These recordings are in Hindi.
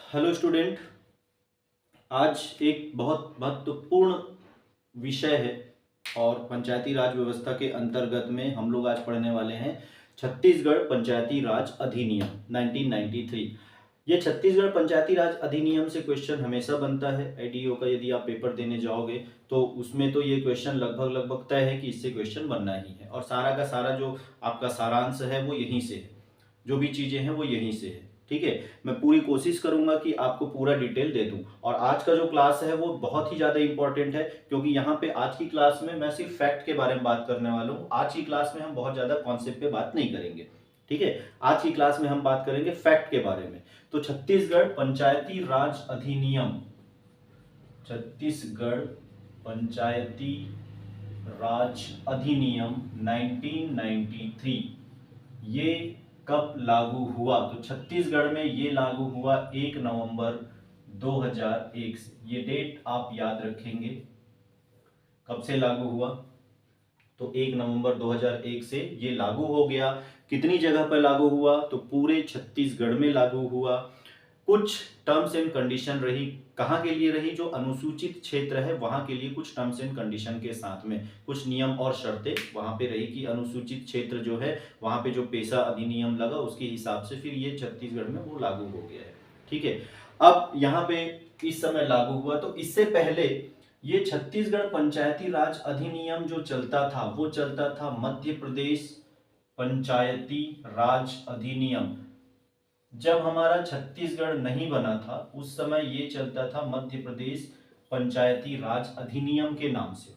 Hello student. आज एक बहुत महत्वपूर्ण विषय है और पंचायती राज व्यवस्था के अंतर्गत में हम लोग आज पढ़ने वाले हैं छत्तीसगढ़ पंचायती राज अधिनियम 1993। ये छत्तीसगढ़ पंचायती राज अधिनियम से क्वेश्चन हमेशा बनता है। आईडीओ का यदि आप पेपर देने जाओगे तो उसमें तो ये क्वेश्चन लगभग लगभग तय है कि इससे क्वेश्चन बनना ही है और सारा का सारा जो आपका सारांश है वो यहीं से है, जो भी चीजें हैं वो यहीं से है। ठीक है, मैं पूरी कोशिश करूंगा कि आपको पूरा डिटेल दे दूं और आज का जो क्लास है वो बहुत ही ज्यादा इंपॉर्टेंट है क्योंकि यहाँ पे आज की क्लास में मैं सिर्फ फैक्ट के बारे में बात करने वाला हूँ। आज की क्लास में हम बहुत ज्यादा कॉन्सेप्ट पे बात नहीं करेंगे। ठीक है, आज की क्लास में हम बात करेंगे फैक्ट के बारे में। तो छत्तीसगढ़ पंचायती राज अधिनियम, छत्तीसगढ़ पंचायती राज अधिनियम 1993 ये कब लागू हुआ? तो छत्तीसगढ़ में ये लागू हुआ 1 नवंबर 2001 से। ये डेट आप याद रखेंगे, कब से लागू हुआ? तो 1 नवंबर 2001 से ये लागू हो गया। कितनी जगह पर लागू हुआ? तो पूरे छत्तीसगढ़ में लागू हुआ। कुछ टर्म्स एंड कंडीशन रही, कहाँ के लिए रही? जो अनुसूचित क्षेत्र है वहां के लिए कुछ टर्म्स एंड कंडीशन के साथ में कुछ नियम और शर्तें वहां पे रही कि अनुसूचित क्षेत्र जो है वहां पे जो पेशा अधिनियम लगा उसके हिसाब से फिर ये छत्तीसगढ़ में वो लागू हो गया है। ठीक है, अब यहाँ पे इस समय लागू हुआ। तो इससे पहले ये छत्तीसगढ़ पंचायती राज अधिनियम जो चलता था वो चलता था मध्य प्रदेश पंचायती राज अधिनियम। जब हमारा छत्तीसगढ़ नहीं बना था उस समय ये चलता था मध्य प्रदेश पंचायती राज अधिनियम के नाम से,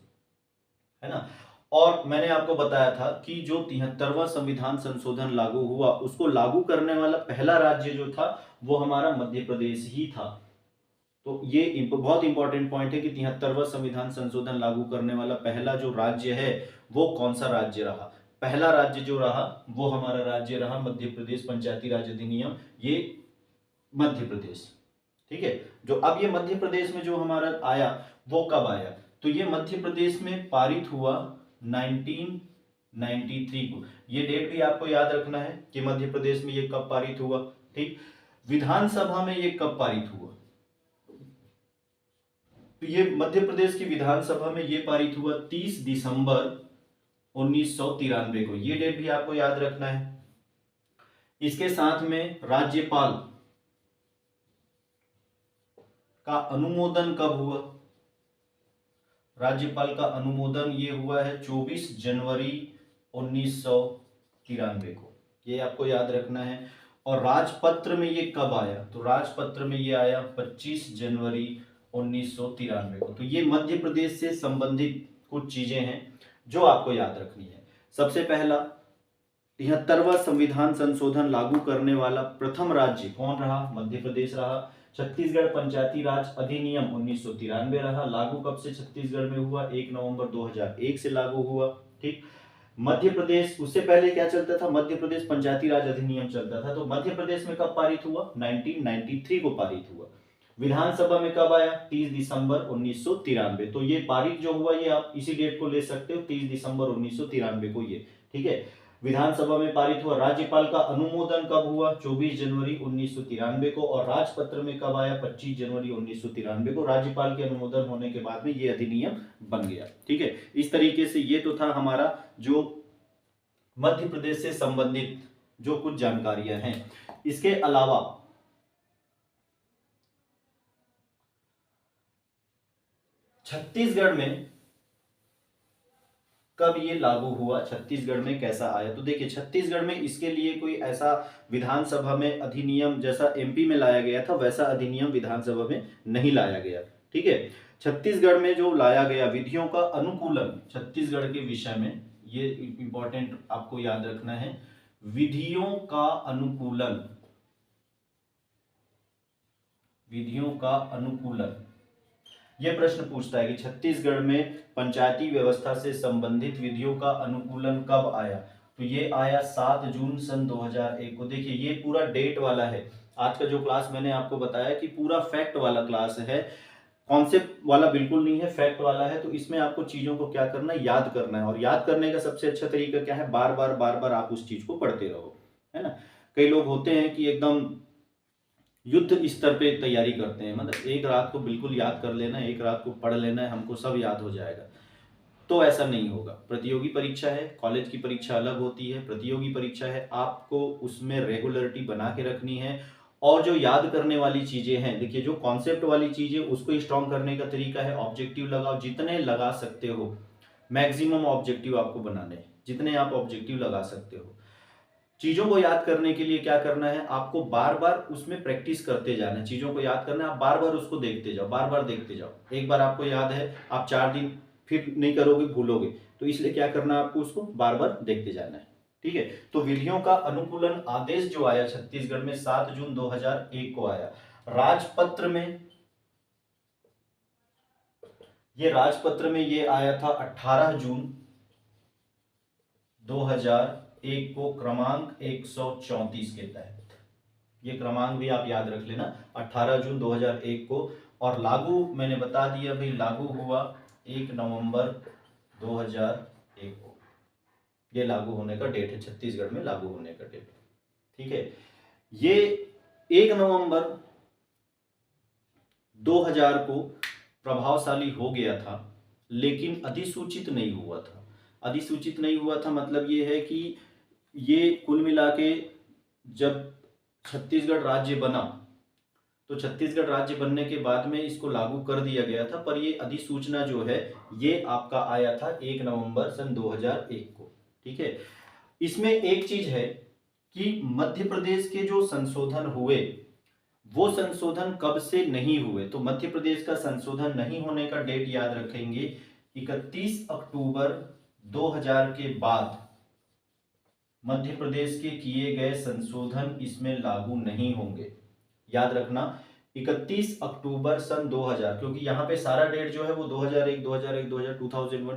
है ना। और मैंने आपको बताया था कि जो 73वां संविधान संशोधन लागू हुआ उसको लागू करने वाला पहला राज्य जो था वो हमारा मध्य प्रदेश ही था। तो ये बहुत इंपॉर्टेंट पॉइंट है कि 73वां संविधान संशोधन लागू करने वाला पहला जो राज्य है वो कौन सा राज्य रहा? पहला राज्य जो रहा वो हमारा राज्य रहा मध्य प्रदेश पंचायती राज अधिनियम, ये मध्य प्रदेश। ठीक है, जो अब ये मध्य प्रदेश में जो हमारा आया वो कब आया? तो ये मध्य प्रदेश में पारित हुआ 1993 को। ये डेट भी आपको याद रखना है कि मध्य प्रदेश में ये कब पारित हुआ। ठीक, विधानसभा में ये कब पारित हुआ? तो ये मध्य प्रदेश की विधानसभा में ये पारित हुआ 30 दिसंबर 1993 को। ये डेट भी आपको याद रखना है। इसके साथ में राज्यपाल का अनुमोदन कब हुआ? राज्यपाल का अनुमोदन ये हुआ है 24 जनवरी 1993 को। ये आपको याद रखना है। और राजपत्र में ये कब आया? तो राजपत्र में ये आया 25 जनवरी 1993 को। तो ये मध्य प्रदेश से संबंधित कुछ चीजें हैं जो आपको याद रखनी है। सबसे पहला, 73वां संविधान संशोधन लागू करने वाला प्रथम राज्य कौन रहा? मध्य प्रदेश रहा। छत्तीसगढ़ पंचायती राज अधिनियम 1993 रहा। लागू कब से छत्तीसगढ़ में हुआ? 1 नवंबर 2001 से लागू हुआ। ठीक, मध्य प्रदेश, उससे पहले क्या चलता था? मध्य प्रदेश पंचायती राज अधिनियम चलता था। तो मध्य प्रदेश में कब पारित हुआ? 1993 को पारित हुआ। विधानसभा में कब आया? 30 दिसंबर 1993। तो ये पारित जो हुआ ये आप इसी डेट को ले सकते हो, 30 दिसंबर 1993 को ये। ठीक है, विधानसभा में पारित हुआ। राज्यपाल का अनुमोदन कब हुआ? 24 जनवरी 1993 को। और राजपत्र में कब आया? 25 जनवरी 1993 को। राज्यपाल के अनुमोदन होने के बाद में ये अधिनियम बन गया। ठीक है, इस तरीके से ये तो था हमारा जो मध्य प्रदेश से संबंधित जो कुछ जानकारियां हैं। इसके अलावा छत्तीसगढ़ में कब ये लागू हुआ, छत्तीसगढ़ में कैसा आया? तो देखिए, छत्तीसगढ़ में इसके लिए कोई ऐसा विधानसभा में अधिनियम जैसा एमपी में लाया गया था वैसा अधिनियम विधानसभा में नहीं लाया गया। ठीक है, छत्तीसगढ़ में जो लाया गया विधियों का अनुकूलन, छत्तीसगढ़ के विषय में ये इंपॉर्टेंट आपको याद रखना है, विधियों का अनुकूलन, विधियों का अनुकूलन। यह प्रश्न पूछता है कि छत्तीसगढ़ में पंचायती व्यवस्था से संबंधित विधियों का अनुकूलन कब आया? तो ये आया 7 जून सन 2001 को। देखिए, ये पूरा डेट वाला है। आज का जो क्लास मैंने आपको बताया कि पूरा फैक्ट वाला क्लास है, कॉन्सेप्ट वाला बिल्कुल नहीं है, फैक्ट वाला है। तो इसमें आपको चीजों को क्या करना है? याद करना है। और याद करने का सबसे अच्छा तरीका क्या है? बार बार आप उस चीज को पढ़ते रहो, है ना। कई लोग होते हैं कि एकदम युद्ध स्तर पे तैयारी करते हैं, मतलब एक रात को बिल्कुल याद कर लेना, एक रात को पढ़ लेना है, हमको सब याद हो जाएगा, तो ऐसा नहीं होगा। प्रतियोगी परीक्षा है, कॉलेज की परीक्षा अलग होती है। प्रतियोगी परीक्षा है, आपको उसमें रेगुलरिटी बना के रखनी है। और जो याद करने वाली चीजें हैं, देखिए जो कॉन्सेप्ट वाली चीजें, उसको स्ट्रॉन्ग करने का तरीका है ऑब्जेक्टिव लगाओ, जितने लगा सकते हो। मैक्सिमम ऑब्जेक्टिव आपको बनाने हैं, जितने आप ऑब्जेक्टिव लगा सकते हो। चीजों को याद करने के लिए क्या करना है, आपको बार बार उसमें प्रैक्टिस करते जाना है। चीजों को याद करना है, आप बार बार उसको देखते जाओ, बार बार देखते जाओ। एक बार आपको याद है, आप 4 दिन फिर नहीं करोगे, भूलोगे, तो इसलिए क्या करना है, आपको उसको बार बार देखते जाना है। ठीक है। तो विधियों का अनुकूलन आदेश जो आया छत्तीसगढ़ में 7 जून 2001 को आया। राजपत्र में, ये राजपत्र में ये आया था 18 जून 2001 को, क्रमांक 134 के तहत। ये क्रमांक भी आप याद रख लेना, 18 जून 2001 को। और लागू मैंने बता दिया भाई, लागू हुआ 1 नवंबर 2001 को। ये लागू होने का डेट है, छत्तीसगढ़ में लागू होने का डेट। ठीक है। ये 1 नवंबर 2000 को प्रभावशाली हो गया था, लेकिन अधिसूचित नहीं हुआ था। अधिसूचित नहीं हुआ था मतलब ये है कि ये कुल मिला के जब छत्तीसगढ़ राज्य बना, तो छत्तीसगढ़ राज्य बनने के बाद में इसको लागू कर दिया गया था, पर ये अधिसूचना जो है ये आपका आया था 1 नवंबर सन 2001 को। ठीक है। इसमें एक चीज है कि मध्य प्रदेश के जो संशोधन हुए, वो संशोधन कब से नहीं हुए, तो मध्य प्रदेश का संशोधन नहीं होने का डेट याद रखेंगे, 31 अक्टूबर 2000 के बाद मध्य प्रदेश के किए गए संशोधन इसमें लागू नहीं होंगे। याद रखना, 31 अक्टूबर सन 2000, क्योंकि यहाँ पे सारा डेट जो है वो 2001 2001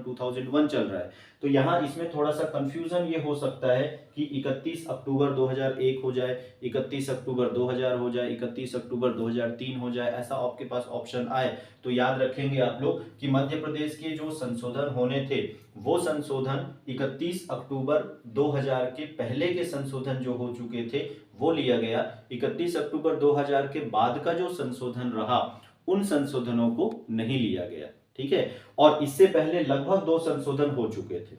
2001 चल रहा है, तो यहाँ इसमें थोड़ा सा कंफ्यूजन ये हो सकता है कि 31 अक्टूबर 2001 हो जाए, 31 अक्टूबर 2000 हो जाए, 31 अक्टूबर 2003 हो जाए, ऐसा आपके पास ऑप्शन आए। तो याद रखेंगे आप लोग कि मध्य प्रदेश के जो संशोधन होने थे, वो संशोधन 31 अक्टूबर 2000 के पहले के संशोधन जो हो चुके थे वो लिया गया। 31 अक्टूबर 2000 के बाद का जो संशोधन रहा, उन संशोधनों को नहीं लिया गया। ठीक है। और इससे पहले लगभग 2 संशोधन हो चुके थे।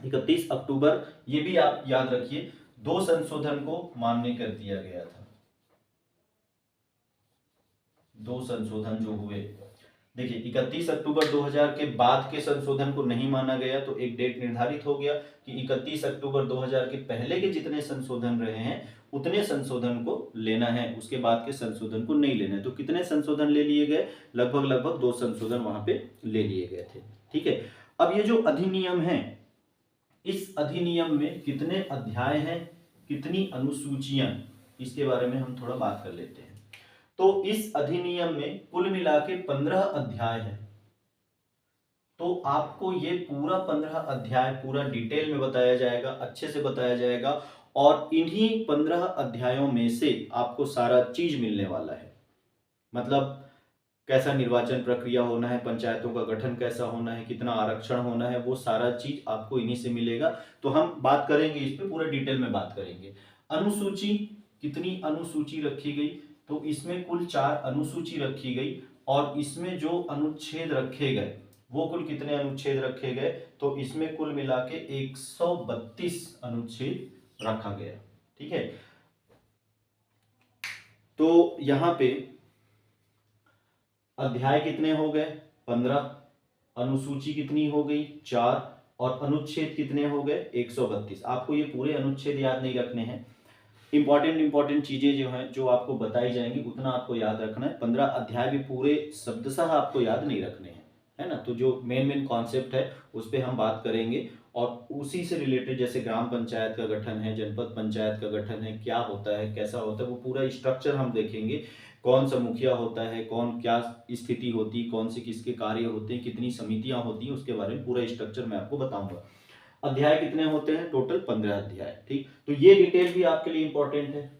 31 अक्टूबर, ये भी आप याद रखिए, 2 संशोधन को मान्य कर दिया गया था। 2 संशोधन जो हुए, देखिए 31 अक्टूबर 2000 के बाद के संशोधन को नहीं माना गया, तो एक डेट निर्धारित हो गया कि 31 अक्टूबर 2000 के पहले के जितने संशोधन रहे हैं उतने संशोधन को लेना है, उसके बाद के संशोधन को नहीं लेना है। तो कितने संशोधन ले लिए गए, लगभग 2 संशोधन वहां पे ले लिए गए थे। ठीक है। अब ये जो अधिनियम है, इस अधिनियम में कितने अध्याय हैं, कितनी अनुसूचियां, इसके बारे में हम थोड़ा बात कर लेते हैं। तो इस अधिनियम में कुल मिला के 15 अध्याय हैं। तो आपको ये पूरा 15 अध्याय पूरा डिटेल में बताया जाएगा, अच्छे से बताया जाएगा, और इन्हीं 15 अध्यायों में से आपको सारा चीज मिलने वाला है। मतलब कैसा निर्वाचन प्रक्रिया होना है, पंचायतों का गठन कैसा होना है, कितना आरक्षण होना है, वो सारा चीज आपको इन्हीं से मिलेगा। तो हम बात करेंगे, इस पे पूरा डिटेल में बात करेंगे। अनुसूची, कितनी अनुसूची रखी गई, तो इसमें कुल 4 अनुसूची रखी गई, और इसमें जो अनुच्छेद रखे गए वो कुल कितने अनुच्छेद रखे गए, तो इसमें कुल मिला के 132 अनुच्छेद रखा गया। ठीक है। तो यहां पे अध्याय कितने हो गए, 15, अनुसूची कितनी हो गई, 4, और अनुच्छेद कितने हो गए, 132। आपको ये पूरे अनुच्छेद याद नहीं रखने हैं, इंपॉर्टेंट चीजें जो हैं जो आपको बताई जाएंगी उतना आपको याद रखना है। 15 अध्याय भी पूरे शब्दशः आपको याद नहीं रखने हैं, है ना। तो जो मेन कॉन्सेप्ट है उस पर हम बात करेंगे, और उसी से रिलेटेड जैसे ग्राम पंचायत का गठन है, जनपद पंचायत का गठन है, क्या होता है, कैसा होता है, वो पूरा स्ट्रक्चर हम देखेंगे। कौन सा मुखिया होता है, कौन क्या स्थिति होती, कौन से किसके कार्य होते हैं, कितनी समितियां होती हैं, उसके बारे में पूरा स्ट्रक्चर मैं आपको बताऊंगा। अध्याय कितने होते हैं, टोटल 15 अध्याय। ठीक, तो ये डिटेल भी आपके लिए इंपॉर्टेंट है।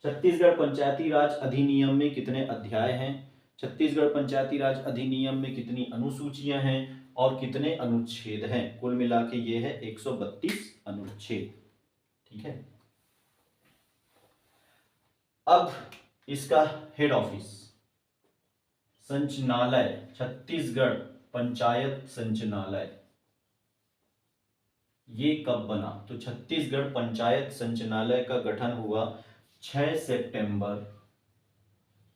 छत्तीसगढ़ पंचायती राज अधिनियम में कितने अध्याय हैं, छत्तीसगढ़ पंचायती राज अधिनियम में कितनी अनुसूचियां हैं, और कितने अनुच्छेद हैं, कुल मिला के ये है 132 अनुच्छेद। ठीक है। अब इसका हेड ऑफिस संचालय छत्तीसगढ़ पंचायत संचालय, ये कब बना? तो छत्तीसगढ़ पंचायत संचालय का गठन हुआ 6 सितंबर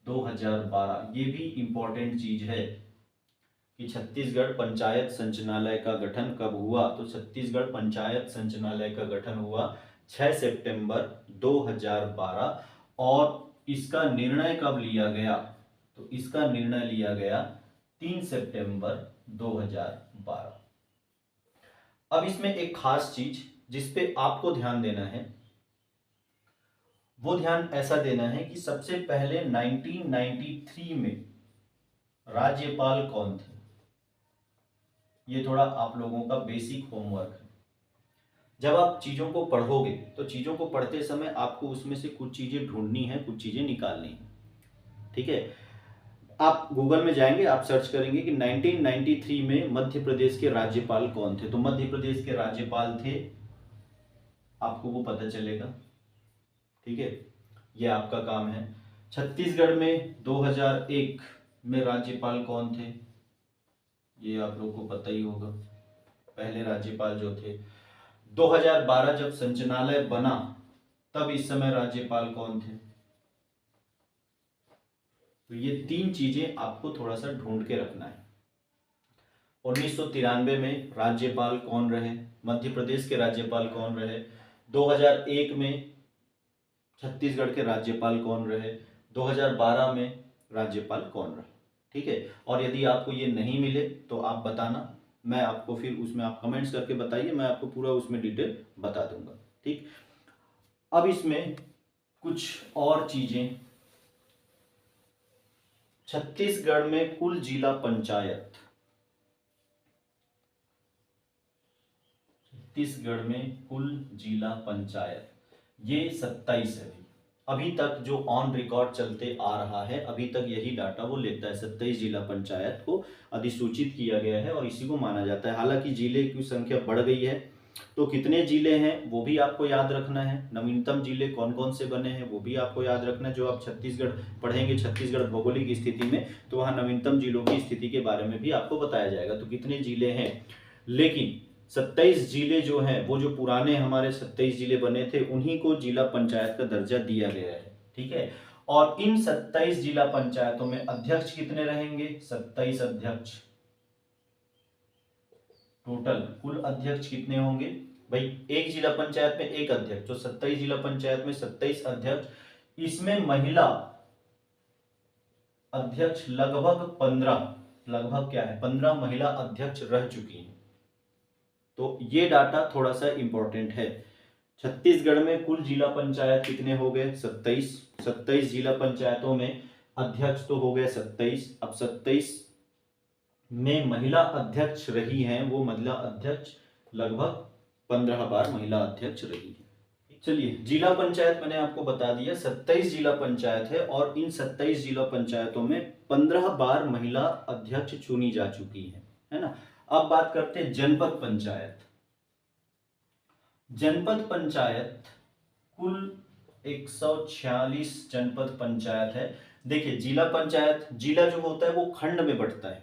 2012। ये भी इंपॉर्टेंट चीज है कि छत्तीसगढ़ पंचायत संचालय का गठन कब हुआ। तो छत्तीसगढ़ पंचायत संचालय का गठन हुआ 6 सितंबर 2012। और इसका निर्णय कब लिया गया? तो इसका निर्णय लिया गया 3 सितंबर 2012। अब इसमें एक खास चीज जिस पे आपको ध्यान देना है, वो ध्यान ऐसा देना है कि सबसे पहले 1993 में राज्यपाल कौन थे। ये थोड़ा आप लोगों का बेसिक होमवर्क है। जब आप चीजों को पढ़ोगे तो चीजों को पढ़ते समय आपको उसमें से कुछ चीजें ढूंढनी है, कुछ चीजें निकालनी है, ठीक है। आप गूगल में जाएंगे, आप सर्च करेंगे कि 1993 में मध्य प्रदेश के राज्यपाल कौन थे, तो मध्य प्रदेश के राज्यपाल थे, आपको वो पता चलेगा, ठीक है। ये आपका काम है। छत्तीसगढ़ में 2001 में राज्यपाल कौन थे, ये आप लोग को पता ही होगा, पहले राज्यपाल जो थे। 2012 जब संचालय बना तब इस समय राज्यपाल कौन थे। तो ये 3 चीजें आपको थोड़ा सा ढूंढ के रखना है। 1993 में राज्यपाल कौन रहे, मध्य प्रदेश के राज्यपाल कौन रहे। 2001 में छत्तीसगढ़ के राज्यपाल कौन रहे। 2012 में राज्यपाल कौन रहे, ठीक है। और यदि आपको ये नहीं मिले तो आप बताना, मैं आपको फिर उसमें आप कमेंट्स करके बताइए, मैं आपको पूरा उसमें डिटेल बता दूंगा, ठीक। अब इसमें कुछ और चीजें, छत्तीसगढ़ में कुल जिला पंचायत, छत्तीसगढ़ में कुल जिला पंचायत ये 27 है। अभी तक जो ऑन रिकॉर्ड चलते आ रहा है, अभी तक यही डाटा वो लेता है। 27 जिला पंचायत को अधिसूचित किया गया है और इसी को माना जाता है। हालांकि जिले की संख्या बढ़ गई है, तो कितने जिले हैं वो भी आपको याद रखना है। नवीनतम जिले कौन कौन से बने हैं वो भी आपको याद रखना है। जो आप छत्तीसगढ़ पढ़ेंगे, छत्तीसगढ़ भौगोलिक स्थिति में, तो वहाँ नवीनतम जिलों की स्थिति के बारे में भी आपको बताया जाएगा, तो कितने जिले हैं। लेकिन 27 जिले जो हैं, वो जो पुराने हमारे 27 जिले बने थे, उन्हीं को जिला पंचायत का दर्जा दिया गया है, ठीक है। और इन 27 जिला पंचायतों में अध्यक्ष कितने रहेंगे? 27 अध्यक्ष। टोटल कुल अध्यक्ष कितने होंगे भाई? एक जिला पंचायत में एक अध्यक्ष, तो 27 जिला पंचायत में 27 अध्यक्ष। इसमें महिला अध्यक्ष लगभग 15, लगभग क्या है 15 महिला अध्यक्ष रह चुकी हैं। तो ये डाटा थोड़ा सा इंपॉर्टेंट है। छत्तीसगढ़ में कुल जिला पंचायत कितने हो गए? 27। 27 जिला पंचायतों में अध्यक्ष तो हो गए 27। अब 27 में महिला अध्यक्ष रही हैं, वो महिला अध्यक्ष लगभग 15 बार महिला अध्यक्ष रही है। चलिए, जिला पंचायत मैंने आपको बता दिया 27 जिला पंचायत है और इन 27 जिला पंचायतों में 15 बार महिला अध्यक्ष चुनी जा चुकी है ना। अब बात करते हैं जनपद पंचायत। जनपद पंचायत कुल 146 जनपद पंचायत है। देखिए, जिला पंचायत, जिला जो होता है वो खंड में बढ़ता है,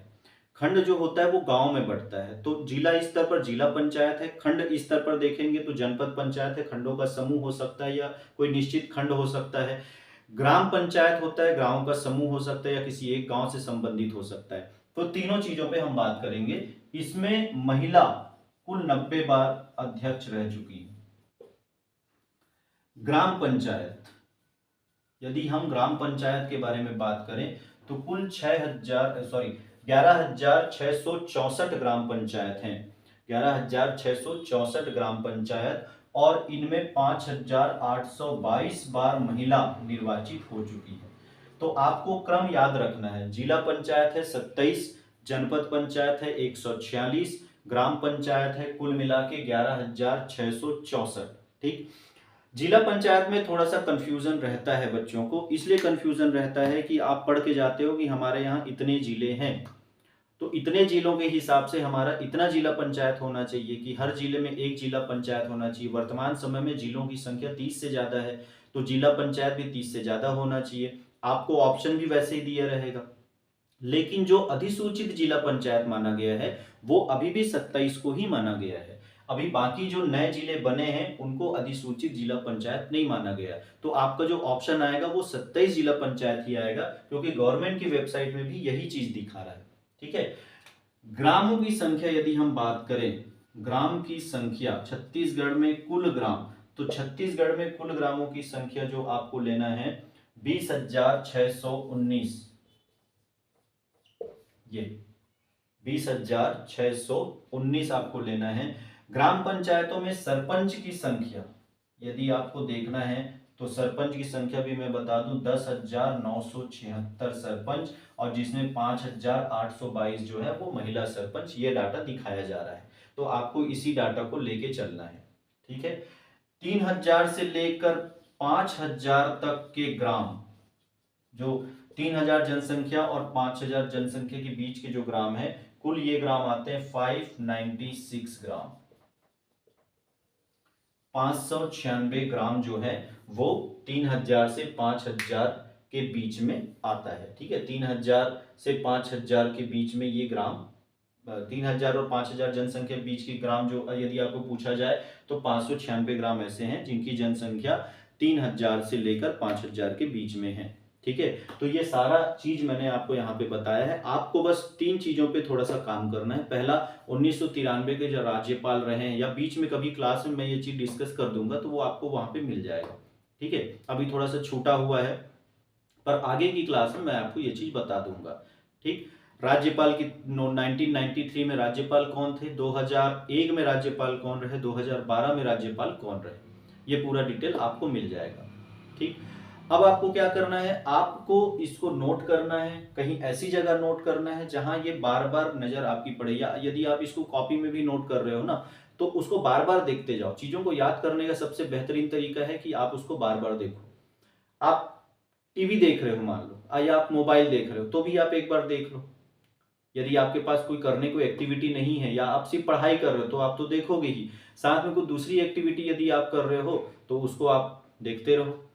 खंड जो होता है वो गांव में बढ़ता है। तो जिला स्तर पर जिला पंचायत है, खंड स्तर पर देखेंगे तो जनपद पंचायत है। खंडों का समूह हो सकता है या कोई निश्चित खंड हो सकता है। ग्राम पंचायत होता है, गांव का समूह हो सकता है या किसी एक गांव से संबंधित हो सकता है। तो तीनों चीजों पे हम बात करेंगे। इसमें महिला कुल 90 बार अध्यक्ष रह चुकी है। ग्राम पंचायत, यदि हम ग्राम पंचायत के बारे में बात करें तो कुल 11,664 ग्राम पंचायत हैं। 11,664 ग्राम पंचायत, और इनमें 5,822 बार महिला निर्वाचित हो चुकी है। तो आपको क्रम याद रखना है। जिला पंचायत है 27, जनपद पंचायत है 146, ग्राम पंचायत है कुल मिला के 11,664। ठीक। जिला पंचायत में थोड़ा सा कंफ्यूजन रहता है बच्चों को, इसलिए कंफ्यूजन रहता है कि आप पढ़ के जाते हो कि हमारे यहाँ इतने जिले हैं, तो इतने जिलों के हिसाब से हमारा इतना जिला पंचायत होना चाहिए कि हर जिले में एक जिला पंचायत होना चाहिए। वर्तमान समय में जिलों की संख्या 30 से ज्यादा है, तो जिला पंचायत भी 30 से ज्यादा होना चाहिए। आपको ऑप्शन भी वैसे ही दिया रहेगा। लेकिन जो अधिसूचित जिला पंचायत माना गया है वो अभी भी 27 को ही माना गया है। अभी बाकी जो नए जिले बने हैं उनको अधिसूचित जिला पंचायत नहीं माना गया। तो आपका जो ऑप्शन आएगा वो 27 जिला पंचायत ही आएगा, क्योंकि गवर्नमेंट की वेबसाइट में भी यही चीज दिखा रहा है। ठीक है। ग्रामों की संख्या यदि हम बात करें, ग्राम की संख्या छत्तीसगढ़ में कुल ग्राम, तो छत्तीसगढ़ में कुल ग्रामों की संख्या जो आपको लेना है 20,619, ये 20,619 आपको लेना है। ग्राम पंचायतों में सरपंच की संख्या यदि आपको देखना है तो सरपंच की संख्या भी मैं बता दूं 10,976 सरपंच, और जिसमें 5,822 जो है वो महिला सरपंच, ये डाटा दिखाया जा रहा है। तो आपको इसी डाटा को लेके चलना है। ठीक है। 3,000 से लेकर 5,000 तक के ग्राम, जो 3,000 जनसंख्या और 5,000 जनसंख्या के बीच के जो ग्राम है, कुल ये ग्राम आते हैं 596 ग्राम। 596 ग्राम जो है वो 3,000 से 5,000 के बीच में आता है। ठीक है। 3,000 से 5,000 के बीच में ये ग्राम, 3,000 और 5,000 जनसंख्या के बीच के ग्राम जो यदि आपको पूछा जाए तो 596 ग्राम ऐसे हैं जिनकी जनसंख्या 3,000 से लेकर 5,000 के बीच में है। ठीक है। तो ये सारा चीज मैंने आपको यहाँ पे बताया है। आपको बस 3 चीजों पे थोड़ा सा काम करना है। पहला, 1993 के जो राज्यपाल रहे हैं, या बीच में कभी क्लास में मैं ये चीज डिस्कस कर दूंगा तो वो आपको वहां पे मिल जाएगा। ठीक है। अभी थोड़ा सा छूटा हुआ है, पर आगे की क्लास में मैं आपको ये चीज बता दूंगा। ठीक। राज्यपाल की 1993 में राज्यपाल कौन थे, 2001 में राज्यपाल कौन रहे, 2012 में राज्यपाल कौन रहे, ये पूरा डिटेल आपको मिल जाएगा। ठीक। अब आपको क्या करना है, आपको इसको नोट करना है, कहीं ऐसी जगह नोट करना है जहां ये बार बार नजर आपकी पड़े, या यदि आप इसको कॉपी में भी नोट कर रहे हो ना तो उसको बार बार देखते जाओ। चीजों को याद करने का सबसे बेहतरीन तरीका है कि आप उसको बार बार देखो। आप टीवी देख रहे हो मान लो, या आप मोबाइल देख रहे हो तो भी आप एक बार देख लो। यदि आपके पास कोई करने को एक्टिविटी नहीं है या आप सिर्फ पढ़ाई कर रहे हो तो आप तो देखोगे ही, साथ में कोई दूसरी एक्टिविटी यदि आप कर रहे हो तो उसको आप देखते रहो।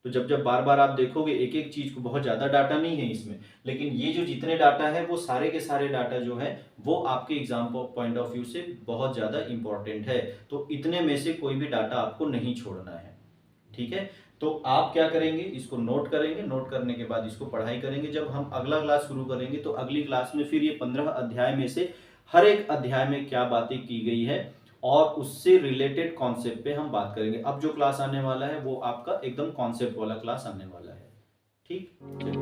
तो जब जब बार बार आप देखोगे एक एक चीज को, बहुत ज्यादा डाटा नहीं है इसमें, लेकिन ये जो जितने डाटा है वो सारे के सारे डाटा जो है वो आपके एग्जाम पॉइंट ऑफ व्यू से बहुत ज्यादा इंपॉर्टेंट है। तो इतने में से कोई भी डाटा आपको नहीं छोड़ना है। ठीक है। तो आप क्या करेंगे, इसको नोट करेंगे, नोट करने के बाद इसको पढ़ाई करेंगे। जब हम अगला क्लास शुरू करेंगे तो अगली क्लास में फिर ये 15 अध्याय में से हर एक अध्याय में क्या बातें की गई है और उससे रिलेटेड कॉन्सेप्ट पे हम बात करेंगे। अब जो क्लास आने वाला है वो आपका एकदम कॉन्सेप्ट वाला क्लास आने वाला है। ठीक। चलिए।